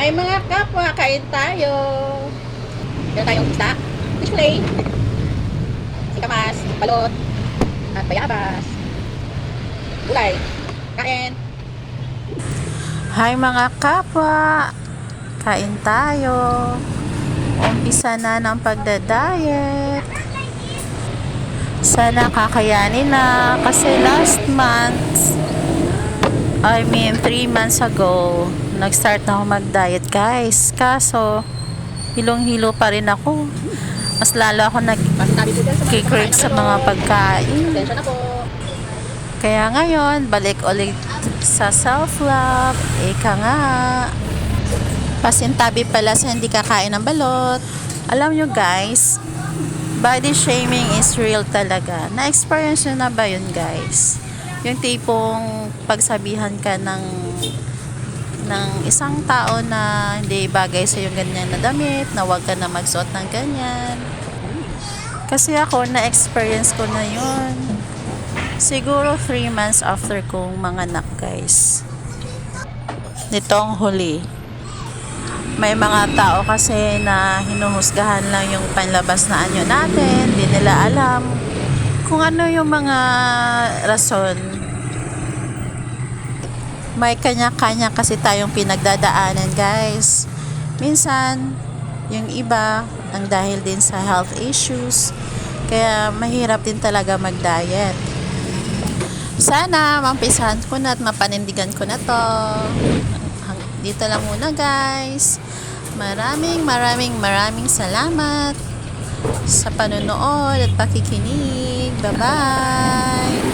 Ay mga kapwa, kain tayo. Meron tayong isda, fish fillet, sikamas, balot, at bayabas. Gulay. Kain. Hi mga kapwa, kain tayo. Umpisa na ng pagda-diet. Sana kakayanin na kasi last month, 3 months ago, nag-start na ako mag-diet guys. Kaso, hilong-hilo pa rin ako. Mas lalo ako Pasintabi po dyan sa mga nag-crave sa mga pagkain. Atensya na po. Kaya ngayon, balik ulit sa self-love. Ika nga. Pasintabi pala sa hindi kakain ng balot. Alam nyo guys, body shaming is real talaga. Na-experience nyo na ba yun guys? Yung tipong pagsabihan ka ng isang tao na hindi bagay sa yung ganyan na damit, na huwag ka na magsuot ng ganyan. Kasi ako, na-experience ko na yun. Siguro 3 months after kong manganak guys. Nitong huli. May mga tao kasi na hinuhusgahan lang yung panlabas na anyo natin. Hindi nila alam kung ano yung mga rason. May kanya-kanya kasi tayong pinagdadaanan guys. Minsan, yung iba, ang dahil din sa health issues. Kaya mahirap din talaga mag-diet. Sana mampisahan ko na at mapanindigan ko na to. Dito lang muna guys. Maraming salamat sa panonood at pakikinig. Bye-bye!